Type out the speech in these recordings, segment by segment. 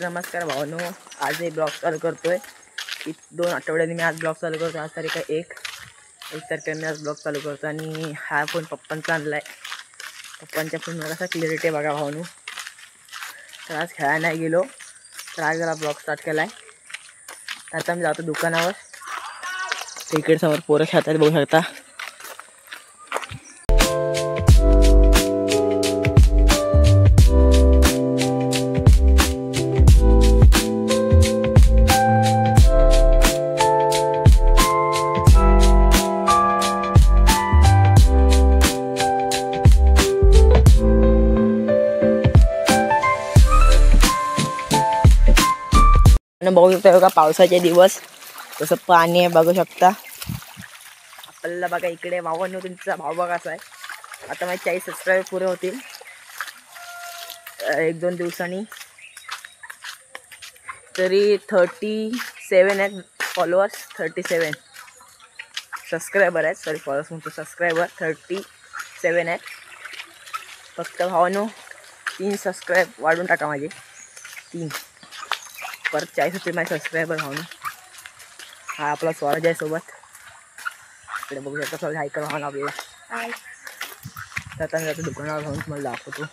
नमस्कार भावांनो, आज एक ब्लॉग चालू करतोय. 2 आठवड्यांनी मी आज ब्लॉग चालू करतो. आज तारीख आहे 1 तारखेला मी आज ब्लॉग चालू करतो. आणि हा फोन पप्पांचा आणला आहे. पप्पांच्या फोनवर कसा क्लिअरिटी आहे बघा भावांनो. तर आज खेळायला नाही गेलो, तर आज जरा ब्लॉग स्टार्ट केला आहे. आता मी जातो दुकानावर. तिकडे समोर पोरं खेळतात बघू शकता. बघू शकता बघा, पावसाचे दिवस तसं पाणी आहे बघू शकता. आपल्याला बघा इकडे भावांनो, तुमचा भाव बघा असा आहे. आता माझे 40 सबस्क्रायबर पुरे होतील 1-2 दिवसांनी. तरी 37 आहेत फॉलोअर्स, 37 सबस्क्रायबर आहेत. सॉरी फॉलोअर्स म्हणतो, सबस्क्रायबर 37 आहेत. फक्त भावांनो 3 सबस्क्राईब वाढून टाका माझे, 3 परत 40 होते माझे सबस्क्रायबर भावना. हा आपला स्वराज आहे सोबत. इकडे बघू शकता स्वराज हाय कर भावना आपल्याला. आता मी आता दुकानावर जाऊन तुम्हाला दाखवतो.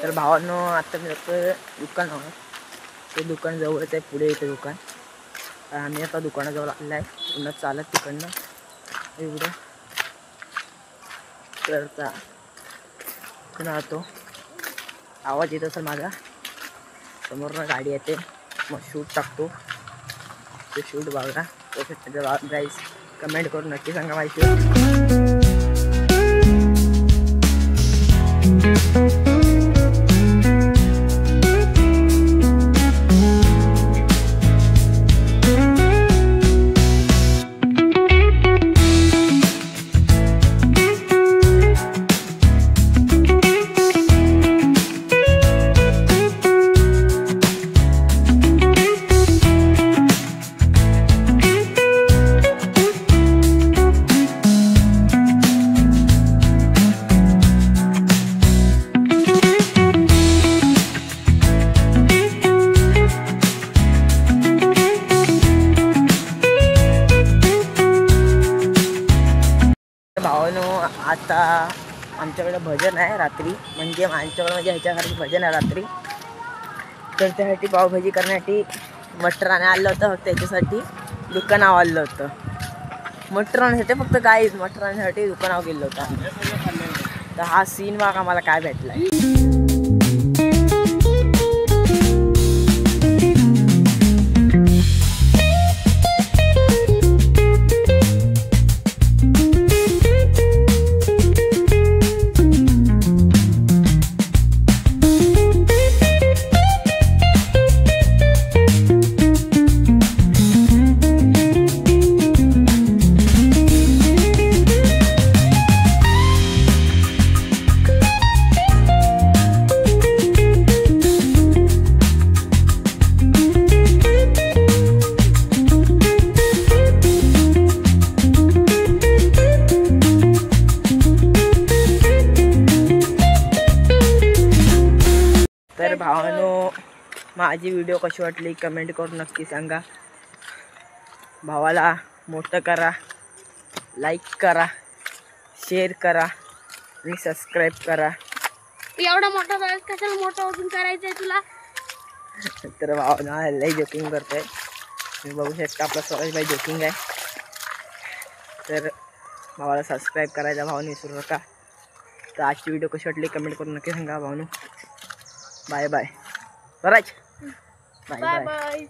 तर भावांनो आता मी जातो दुकानावर. ते दुकान जवळच आहे, पुढे येते दुकान. आम्ही आता दुकानाजवळ आलेला आहे. पुन्हा चालत तिकडनं एवढं करता पुन्हा तो आवाज येत असेल माझा. समोरनं गाडी येते, मग शूट टाकतो. ते शूट बघा गाईज. कमेंट करून नक्की सांगा माहिती. भावांनो आता आमच्याकडे भजन आहे रात्री, म्हणजे आमच्याकडे म्हणजे ह्याच्यासाठी भजन आहे रात्री. तर त्यासाठी पावभाजी करण्यासाठी मटर आणलं होतं. फक्त त्याच्यासाठी दुकानावर आणलं होतं. मटर आणण्यासाठी फक्त काहीच मटर आणण्यासाठी दुकानावर गेलं होतं. तर हा सीन बघा आम्हाला काय भेटला आहे. तर भावांनो माझी व्हिडिओ कशी वाटली कमेंट करून नक्की सांगा. भावाला मोठं करा, लाईक करा, शेअर करा आणि सबस्क्राईब करा. एवढा मोठा कशाला मोठा अजून करायचं आहे तुला. तर भावांनो लई जोकिंग करतोय. तुम्ही बघू शकता आपला स्वराज भाई जोकिंग आहे. तर भावाला सबस्क्राईब करायचा भावाने विसरू नका. तर आजची व्हिडिओ कशी वाटली कमेंट करून नक्की सांगा भावानो. Bye bye Swaraj. Bye bye.